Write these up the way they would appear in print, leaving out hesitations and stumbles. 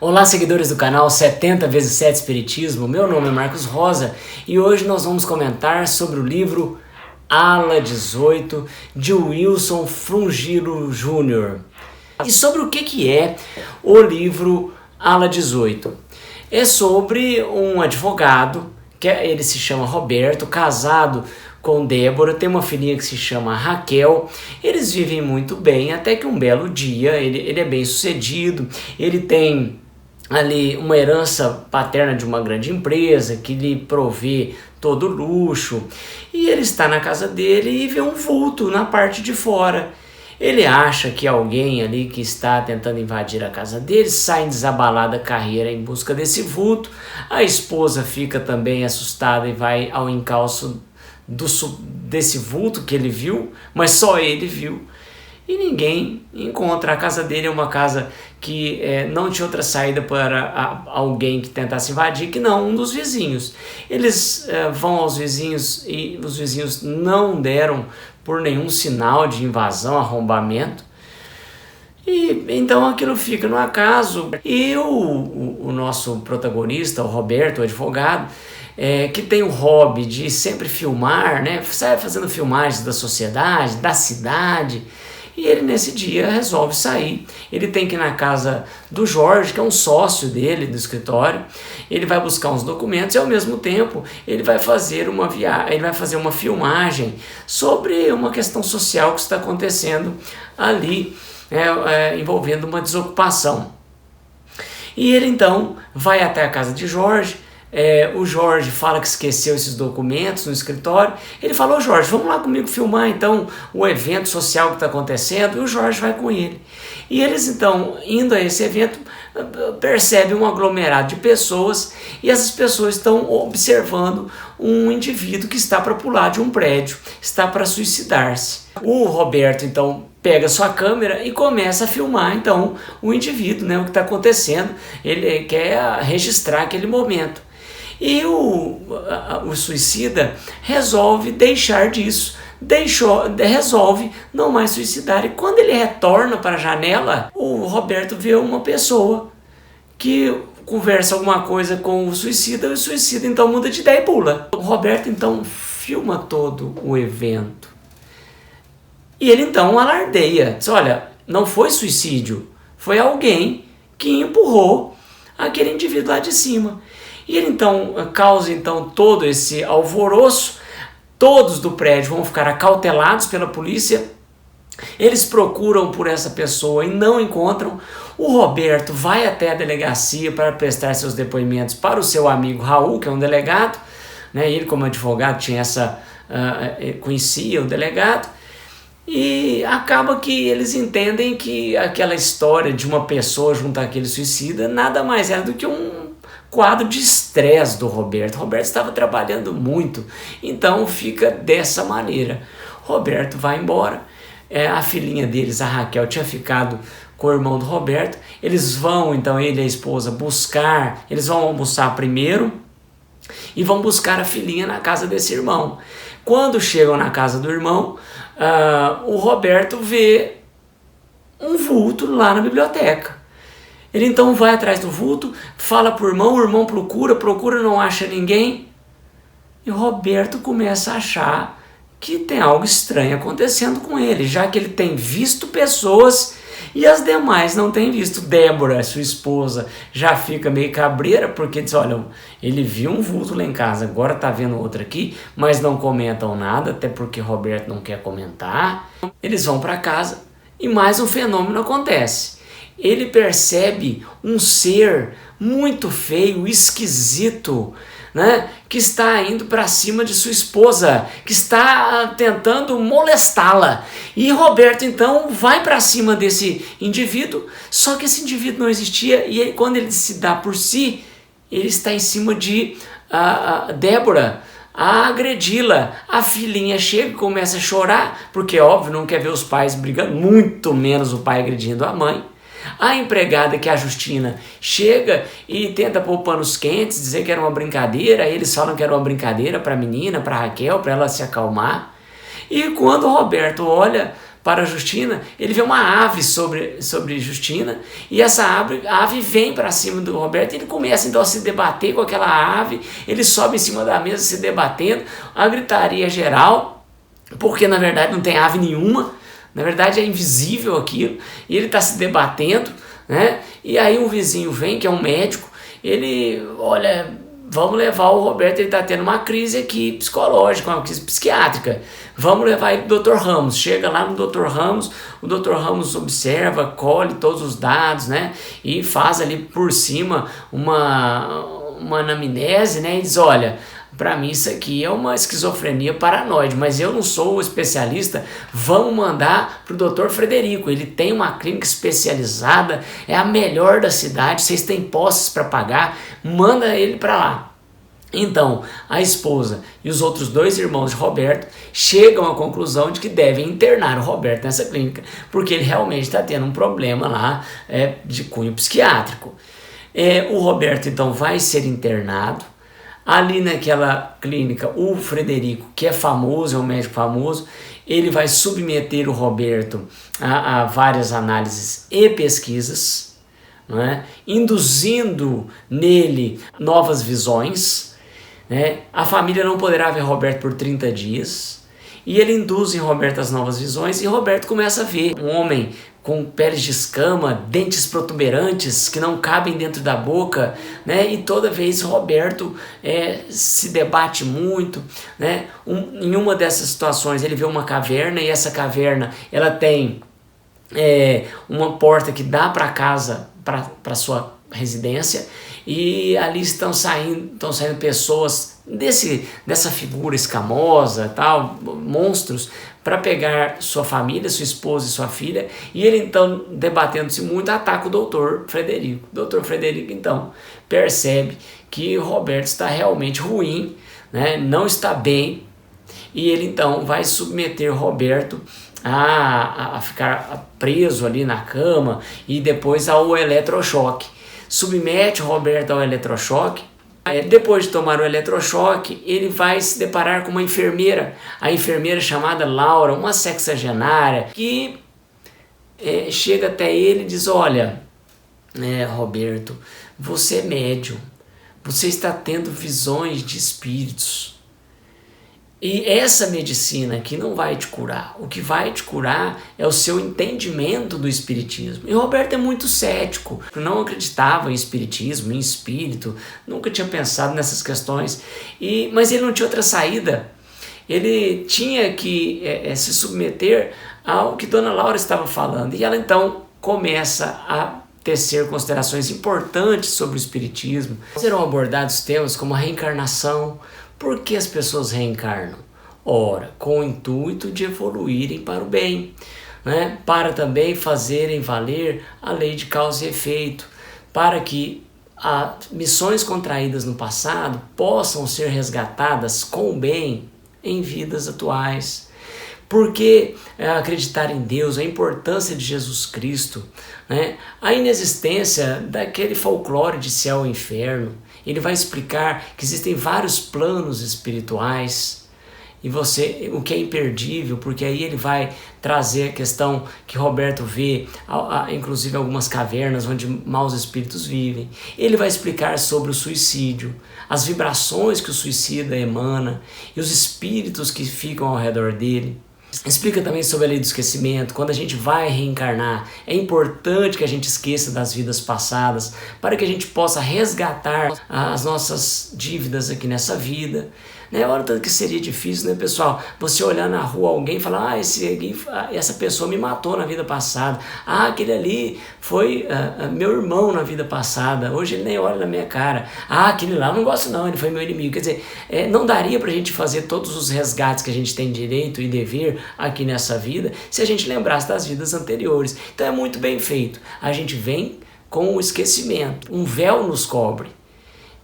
Olá, seguidores do canal 70 vezes 7 Espiritismo, meu nome é Marcos Rosa e hoje nós vamos comentar sobre o livro Ala 18 de Wilson Frungilo Jr. E sobre o que é o livro Ala 18? É sobre um advogado, ele se chama Roberto, casado com Débora, tem uma filhinha que se chama Raquel. Eles vivem muito bem, até que um belo dia, ele é bem sucedido, ele tem ali uma herança paterna de uma grande empresa que lhe provê todo luxo, e ele está na casa dele e vê um vulto na parte de fora. Ele acha que alguém ali que está tentando invadir a casa dele, sai desabalada a carreira em busca desse vulto. A esposa fica também assustada e vai ao encalço desse vulto que ele viu, mas só ele viu. E ninguém encontra. A casa dele é uma casa que não tinha outra saída para alguém que tentasse invadir que não um dos vizinhos. Eles vão aos vizinhos e os vizinhos não deram por nenhum sinal de invasão, arrombamento. E então aquilo fica no acaso. E o nosso protagonista, o Roberto, o advogado, que tem o hobby de sempre filmar, né? Sai fazendo filmagens da sociedade, da cidade. E ele nesse dia resolve sair. Ele tem que ir na casa do Jorge, que é um sócio dele do escritório. Ele vai buscar uns documentos e ao mesmo tempo ele vai fazer uma filmagem sobre uma questão social que está acontecendo ali, envolvendo uma desocupação. E ele então vai até a casa de Jorge. O Jorge fala que esqueceu esses documentos no escritório. Ele falou: Jorge, vamos lá comigo filmar então o evento social que está acontecendo. E o Jorge vai com ele. E eles então, indo a esse evento, percebem um aglomerado de pessoas, e essas pessoas estão observando um indivíduo que está para pular de um prédio, está para suicidar-se. O Roberto então pega sua câmera e começa a filmar então o indivíduo, né, o que está acontecendo. Ele quer registrar aquele momento. E o suicida resolve deixar disso, resolve não mais suicidar. E quando ele retorna para a janela, o Roberto vê uma pessoa que conversa alguma coisa com o suicida, e o suicida então muda de ideia e pula. O Roberto então filma todo o evento. E ele então alardeia, diz: olha, não foi suicídio, foi alguém que empurrou aquele indivíduo lá de cima. E ele então causa então todo esse alvoroço. Todos do prédio vão ficar acautelados pela polícia. Eles procuram por essa pessoa e não encontram. O Roberto vai até a delegacia para prestar seus depoimentos para o seu amigo Raul, que é um delegado, né? Ele, como advogado, conhecia o delegado. E acaba que eles entendem que aquela história de uma pessoa junto àquele suicida nada mais era do que um quadro de estresse do Roberto. Roberto estava trabalhando muito, então fica dessa maneira. Roberto vai embora. A filhinha deles, a Raquel, tinha ficado com o irmão do Roberto. Eles vão, então, ele e a esposa, eles vão almoçar primeiro e vão buscar a filhinha na casa desse irmão. Quando chegam na casa do irmão, o Roberto vê um vulto lá na biblioteca. Ele então vai atrás do vulto, fala pro irmão, o irmão procura, não acha ninguém. E o Roberto começa a achar que tem algo estranho acontecendo com ele, já que ele tem visto pessoas e as demais não têm visto. Débora, sua esposa, já fica meio cabreira, porque diz: olha, ele viu um vulto lá em casa, agora tá vendo outro aqui, mas não comentam nada, até porque Roberto não quer comentar. Eles vão para casa e mais um fenômeno acontece. Ele percebe um ser muito feio, esquisito, né, que está indo para cima de sua esposa, que está tentando molestá-la. E Roberto então vai para cima desse indivíduo, só que esse indivíduo não existia, e quando ele se dá por si, ele está em cima de Débora, a agredi-la. A filhinha chega e começa a chorar, porque óbvio não quer ver os pais brigando, muito menos o pai agredindo a mãe. A empregada, que é a Justina, chega e tenta pôr panos quentes, dizer que era uma brincadeira. Eles falam que era uma brincadeira para a menina, para a Raquel, para ela se acalmar. E quando o Roberto olha para Justina, ele vê uma ave sobre Justina, e essa ave vem para cima do Roberto, e ele começa então a se debater com aquela ave, ele sobe em cima da mesa se debatendo, a gritaria geral, porque na verdade não tem ave nenhuma, na verdade é invisível aquilo, e ele está se debatendo, né? E aí um vizinho vem, que é um médico, ele, olha, vamos levar o Roberto, ele está tendo uma crise aqui psicológica, uma crise psiquiátrica, vamos levar ele para o Dr. Ramos. Chega lá no Dr. Ramos, o Dr. Ramos observa, colhe todos os dados, né, e faz ali por cima uma anamnese, né, e diz, olha, para mim isso aqui é uma esquizofrenia paranoide, mas eu não sou especialista, vamos mandar para o Dr. Frederico, ele tem uma clínica especializada, é a melhor da cidade, vocês têm posses para pagar, manda ele para lá. Então, a esposa e os outros 2 irmãos de Roberto chegam à conclusão de que devem internar o Roberto nessa clínica, porque ele realmente está tendo um problema lá de cunho psiquiátrico. O Roberto então vai ser internado. Ali naquela clínica, o Frederico, que é famoso, é um médico famoso, ele vai submeter o Roberto a várias análises e pesquisas, não é? Induzindo nele novas visões, né? A família não poderá ver Roberto por 30 dias, e ele induz em Roberto as novas visões, e Roberto começa a ver um homem com peles de escama, dentes protuberantes que não cabem dentro da boca, né? E toda vez Roberto se debate muito, né? Em uma dessas situações ele vê uma caverna, e essa caverna ela tem uma porta que dá para casa, para sua residência, e ali estão saindo pessoas dessa figura escamosa, tal, monstros, para pegar sua família, sua esposa e sua filha, e ele então, debatendo-se muito, ataca o doutor Frederico. O doutor Frederico então percebe que Roberto está realmente ruim, né? Não está bem, e ele então vai submeter Roberto a ficar preso ali na cama, e depois ao eletrochoque. Submete o Roberto ao eletrochoque. Depois de tomar o eletrochoque, ele vai se deparar com uma enfermeira, a enfermeira chamada Laura, uma sexagenária, que chega até ele e diz, olha, Roberto, você é médium, você está tendo visões de espíritos, e essa medicina aqui não vai te curar. O que vai te curar é o seu entendimento do espiritismo. E Roberto é muito cético, não acreditava em espiritismo, em espírito, nunca tinha pensado nessas questões, mas ele não tinha outra saída. Ele tinha que se submeter ao que Dona Laura estava falando, e ela então começa a tecer considerações importantes sobre o espiritismo. Serão abordados temas como a reencarnação. Por que as pessoas reencarnam? Ora, com o intuito de evoluírem para o bem, né? Para também fazerem valer a lei de causa e efeito, para que as missões contraídas no passado possam ser resgatadas com o bem em vidas atuais. Por que acreditar em Deus, a importância de Jesus Cristo, né? A inexistência daquele folclore de céu e inferno. Ele vai explicar que existem vários planos espirituais, e o que é imperdível, porque aí ele vai trazer a questão que Roberto vê, inclusive algumas cavernas onde maus espíritos vivem. Ele vai explicar sobre o suicídio, as vibrações que o suicida emana e os espíritos que ficam ao redor dele. Explica também sobre a lei do esquecimento. Quando a gente vai reencarnar, é importante que a gente esqueça das vidas passadas, para que a gente possa resgatar as nossas dívidas aqui nessa vida. Olha tanto que seria difícil, né, pessoal? Você olhar na rua alguém e falar, essa pessoa me matou na vida passada. Aquele ali foi meu irmão na vida passada. Hoje ele nem olha na minha cara. Aquele lá eu não gosto não, ele foi meu inimigo. Quer dizer, não daria pra gente fazer todos os resgates que a gente tem direito e dever aqui nessa vida se a gente lembrasse das vidas anteriores. Então é muito bem feito. A gente vem com o esquecimento. Um véu nos cobre.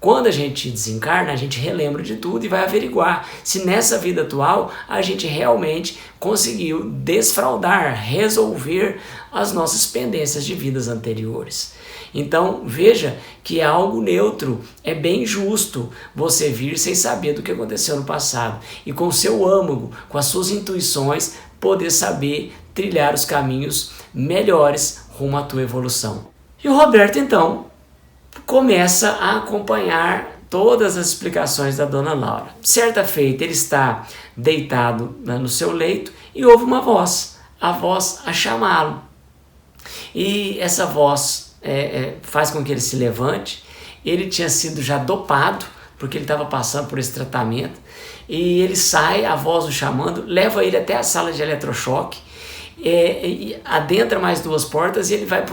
Quando a gente desencarna, a gente relembra de tudo e vai averiguar se nessa vida atual a gente realmente conseguiu desfraudar, resolver as nossas pendências de vidas anteriores. Então veja que é algo neutro, é bem justo você vir sem saber do que aconteceu no passado e com o seu âmago, com as suas intuições, poder saber trilhar os caminhos melhores rumo à tua evolução. E o Roberto, então, começa a acompanhar todas as explicações da Dona Laura. Certa feita, ele está deitado no seu leito e ouve uma voz, a voz a chamá-lo. E essa voz faz com que ele se levante. Ele tinha sido já dopado, porque ele estava passando por esse tratamento, e ele sai, a voz o chamando, leva ele até a sala de eletrochoque, e adentra mais 2 portas, e ele vai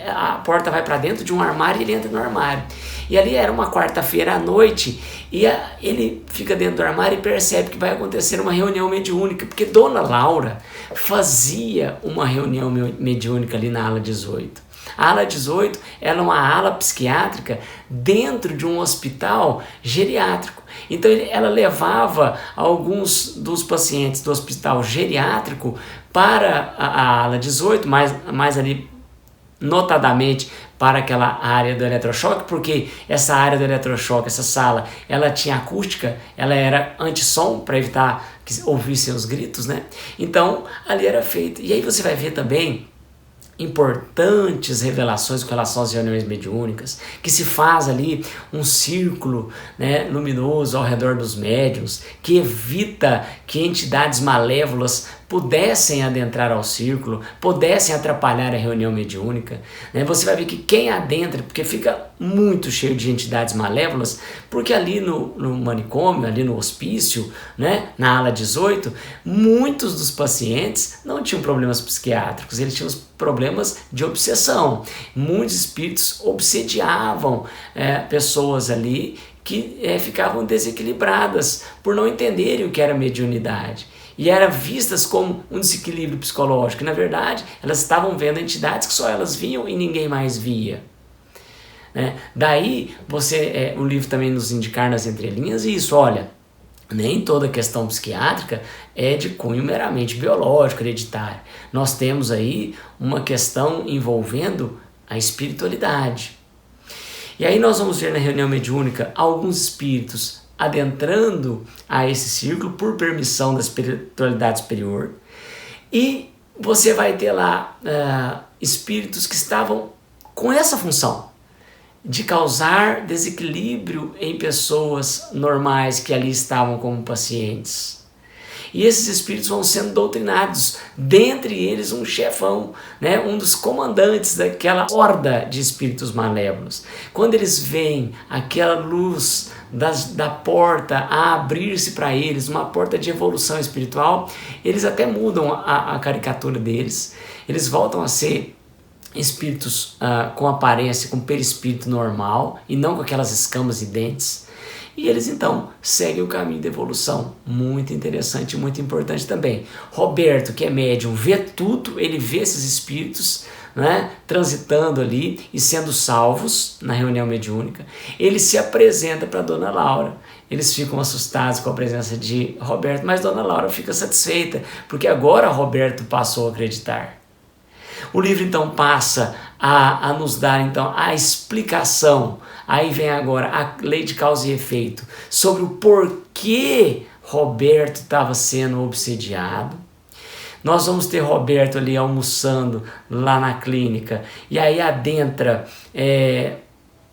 a porta vai para dentro de um armário e ele entra no armário. E ali era uma quarta-feira à noite, e ele fica dentro do armário e percebe que vai acontecer uma reunião mediúnica, porque Dona Laura fazia uma reunião mediúnica ali na ala 18. A ala 18 era uma ala psiquiátrica dentro de um hospital geriátrico. Então ela levava alguns dos pacientes do hospital geriátrico para a ala 18, mais ali notadamente para aquela área do eletrochoque, porque essa área do eletrochoque, essa sala, ela tinha acústica, ela era anti-som para evitar que ouvissem os gritos, né? Então ali era feito. E aí você vai ver também importantes revelações com relação às reuniões mediúnicas, que se faz ali um círculo, né, luminoso ao redor dos médiuns, que evita que entidades malévolas pudessem adentrar ao círculo, pudessem atrapalhar a reunião mediúnica, né? Você vai ver que quem adentra, porque fica muito cheio de entidades malévolas, porque ali no manicômio, ali no hospício, né, na ala 18, muitos dos pacientes não tinham problemas psiquiátricos, eles tinham problemas de obsessão. Muitos espíritos obsediavam pessoas ali que ficavam desequilibradas por não entenderem o que era mediunidade. E eram vistas como um desequilíbrio psicológico. Na verdade, elas estavam vendo entidades que só elas viam e ninguém mais via. Né? Daí, o livro também nos indicar nas entrelinhas isso, olha, nem toda questão psiquiátrica é de cunho meramente biológico, hereditário. Nós temos aí uma questão envolvendo a espiritualidade. E aí nós vamos ver na reunião mediúnica alguns espíritos adentrando a esse círculo por permissão da espiritualidade superior, e você vai ter lá espíritos que estavam com essa função de causar desequilíbrio em pessoas normais que ali estavam como pacientes. E esses espíritos vão sendo doutrinados, dentre eles um chefão, né, um dos comandantes daquela horda de espíritos malévolos. Quando eles veem aquela luz da porta a abrir-se para eles, uma porta de evolução espiritual, eles até mudam a caricatura deles, eles voltam a ser espíritos com aparência, com perispírito normal, e não com aquelas escamas e dentes. E eles então seguem o caminho da evolução. Muito interessante e muito importante também. Roberto, que é médium, vê tudo, ele vê esses espíritos, né, transitando ali e sendo salvos na reunião mediúnica. Ele se apresenta para Dona Laura. Eles ficam assustados com a presença de Roberto, mas Dona Laura fica satisfeita, porque agora Roberto passou a acreditar. O livro então passa a nos dar então a explicação, aí vem agora a lei de causa e efeito, sobre o porquê Roberto estava sendo obsediado. Nós vamos ter Roberto ali almoçando lá na clínica, e aí adentra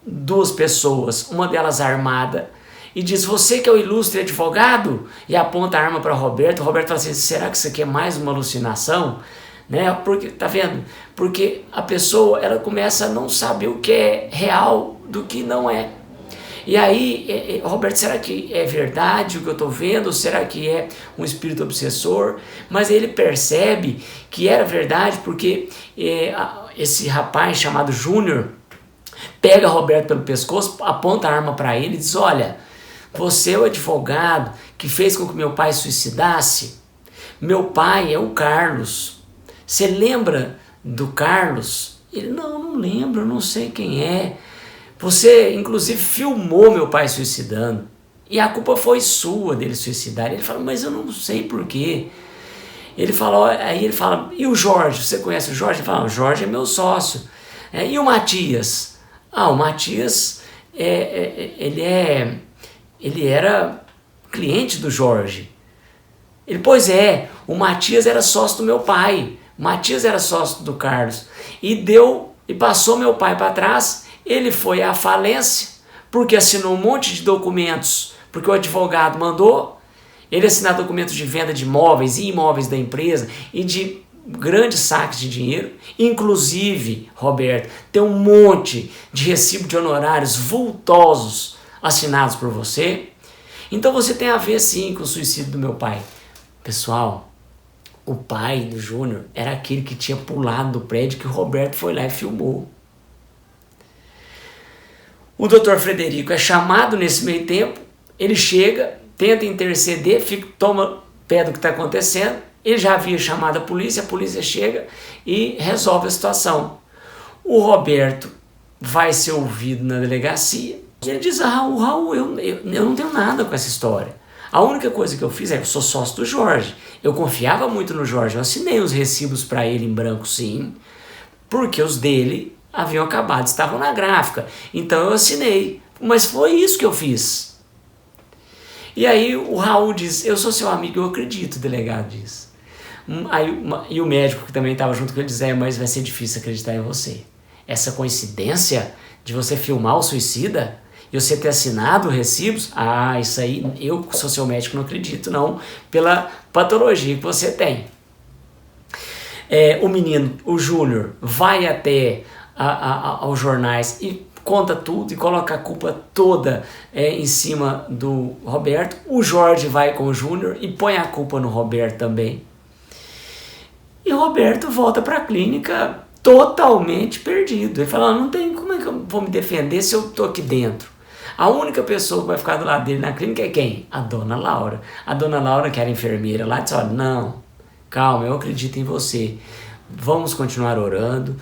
2 pessoas, uma delas armada, e diz: você que é o ilustre advogado? E aponta a arma para Roberto. Roberto fala assim: será que isso aqui é mais uma alucinação? Né? Porque, tá vendo? Porque a pessoa ela começa a não saber o que é real do que não é. E aí, Roberto, será que é verdade o que eu estou vendo? Ou será que é um espírito obsessor? Mas ele percebe que era verdade, porque esse rapaz chamado Júnior pega Roberto pelo pescoço, aponta a arma para ele e diz: olha, você é o advogado que fez com que meu pai suicidasse? Meu pai é o Carlos. Você lembra do Carlos? Ele: não lembro, não sei quem é. Você, inclusive, filmou meu pai suicidando. E a culpa foi sua dele suicidar. Ele fala: mas eu não sei por quê. Aí ele fala: e o Jorge? Você conhece o Jorge? Ele fala: o Jorge é meu sócio. E o Matias? O Matias, ele era cliente do Jorge. Ele: pois é, o Matias era sócio do meu pai. Matias era sócio do Carlos e passou meu pai para trás. Ele foi à falência porque assinou um monte de documentos, porque o advogado mandou ele assinar documentos de venda de imóveis e imóveis da empresa e de grandes saques de dinheiro. Inclusive, Roberto, tem um monte de recibo de honorários vultosos assinados por você. Então você tem a ver sim com o suicídio do meu pai. Pessoal, o pai do Júnior era aquele que tinha pulado do prédio que o Roberto foi lá e filmou. O Dr. Frederico é chamado nesse meio tempo, ele chega, tenta interceder, toma pé do que está acontecendo, ele já havia chamado a polícia chega e resolve a situação. O Roberto vai ser ouvido na delegacia e ele diz: Raul, eu não tenho nada com essa história. A única coisa que eu fiz eu sou sócio do Jorge. Eu confiava muito no Jorge, eu assinei os recibos para ele em branco sim, porque os dele haviam acabado, estavam na gráfica. Então eu assinei, mas foi isso que eu fiz. E aí o Raul diz: eu sou seu amigo, eu acredito, o delegado diz. E o médico que também estava junto com ele diz: mas vai ser difícil acreditar em você. Essa coincidência de você filmar o suicida e você ter assinado recibos, isso aí eu sou seu médico, não acredito não, pela patologia que você tem. O menino, o Júnior, vai até aos jornais e conta tudo e coloca a culpa toda em cima do Roberto. O Jorge vai com o Júnior e põe a culpa no Roberto também. E o Roberto volta para a clínica totalmente perdido. Ele fala: não tem como é que eu vou me defender se eu estou aqui dentro. A única pessoa que vai ficar do lado dele na clínica é quem? A dona Laura. A dona Laura, que era enfermeira lá, disse: olha, não, calma, eu acredito em você. Vamos continuar orando.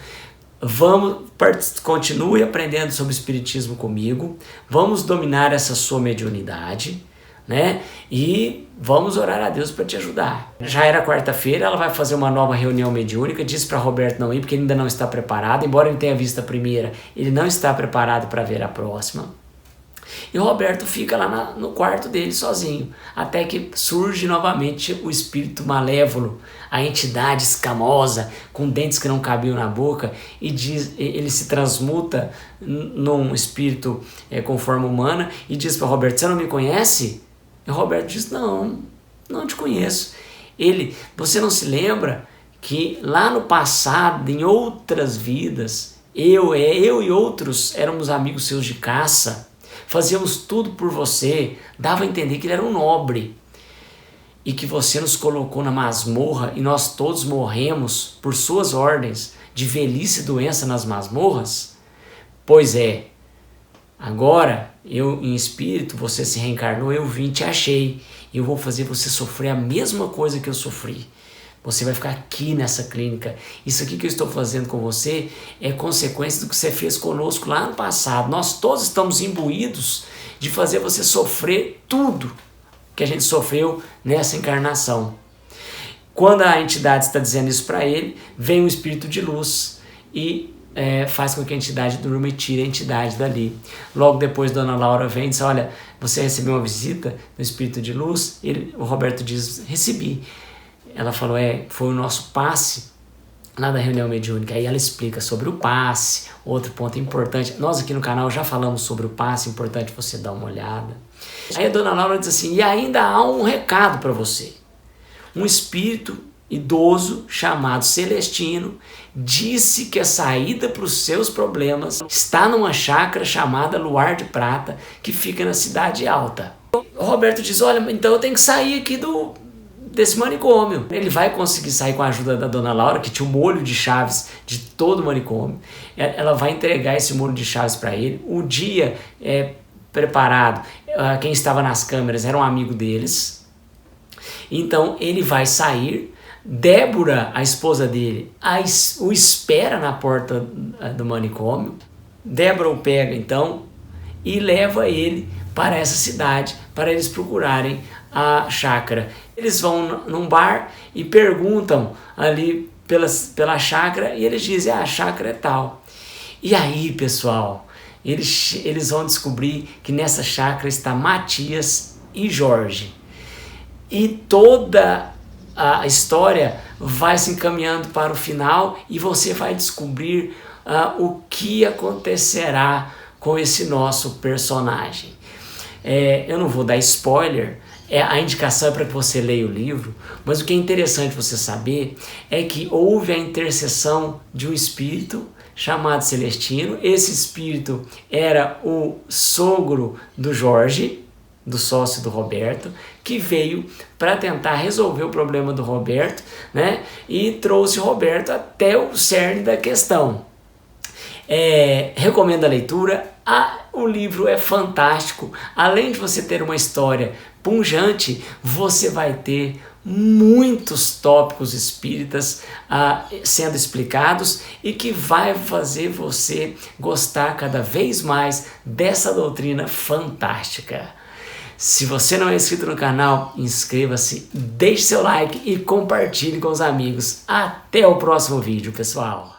Continue aprendendo sobre espiritismo comigo. Vamos dominar essa sua mediunidade, né? E vamos orar a Deus para te ajudar. Já era quarta-feira, ela vai fazer uma nova reunião mediúnica. Diz para Roberto não ir porque ele ainda não está preparado. Embora ele tenha visto a primeira, ele não está preparado para ver a próxima. E o Roberto fica lá no quarto dele sozinho, até que surge novamente o espírito malévolo, a entidade escamosa, com dentes que não cabiam na boca, e ele se transmuta num espírito com forma humana e diz para Roberto: você não me conhece? E o Roberto diz: não te conheço. Você não se lembra que lá no passado, em outras vidas, eu e outros éramos amigos seus de caça, fazíamos tudo por você, dava a entender que ele era um nobre e que você nos colocou na masmorra e nós todos morremos por suas ordens de velhice e doença nas masmorras? Pois é, agora eu em espírito, você se reencarnou, eu vim, te achei, e eu vou fazer você sofrer a mesma coisa que eu sofri. Você vai ficar aqui nessa clínica. Isso aqui que eu estou fazendo com você é consequência do que você fez conosco lá no passado. Nós todos estamos imbuídos de fazer você sofrer tudo que a gente sofreu nessa encarnação. Quando a entidade está dizendo isso para ele, vem um espírito de luz e faz com que a entidade durma e tire a entidade dali. Logo depois, Dona Laura vem e diz: olha, você recebeu uma visita do espírito de luz? O Roberto diz: recebi. Ela falou: foi o nosso passe lá da reunião mediúnica. Aí ela explica sobre o passe, outro ponto importante. Nós aqui no canal já falamos sobre o passe, importante você dar uma olhada. Aí a Dona Laura diz assim: e ainda há um recado para você. Um espírito idoso chamado Celestino disse que a saída para os seus problemas está numa chácara chamada Luar de Prata, que fica na Cidade Alta. O Roberto diz: olha, então eu tenho que sair aqui desse manicômio. Ele vai conseguir sair com a ajuda da Dona Laura, que tinha o molho de chaves de todo o manicômio. Ela vai entregar esse molho de chaves para ele. O dia preparado, quem estava nas câmeras era um amigo deles. Então ele vai sair. Débora, a esposa dele, o espera na porta do manicômio. Débora o pega então e leva ele para essa cidade, para eles procurarem a chácara. Eles vão num bar e perguntam ali pela chácara e eles dizem: a chácara é tal. E aí, pessoal, eles vão descobrir que nessa chácara está Matias e Jorge. E toda a história vai se encaminhando para o final e você vai descobrir o que acontecerá com esse nosso personagem. Eu não vou dar spoiler, a indicação é para que você leia o livro, mas o que é interessante você saber é que houve a intercessão de um espírito chamado Celestino. Esse espírito era o sogro do Jorge, do sócio do Roberto, que veio para tentar resolver o problema do Roberto, né? E trouxe o Roberto até o cerne da questão. Recomendo a leitura. O livro é fantástico. Além de você ter uma história pungente, você vai ter muitos tópicos espíritas sendo explicados e que vai fazer você gostar cada vez mais dessa doutrina fantástica. Se você não é inscrito no canal, inscreva-se, deixe seu like e compartilhe com os amigos. Até o próximo vídeo, pessoal!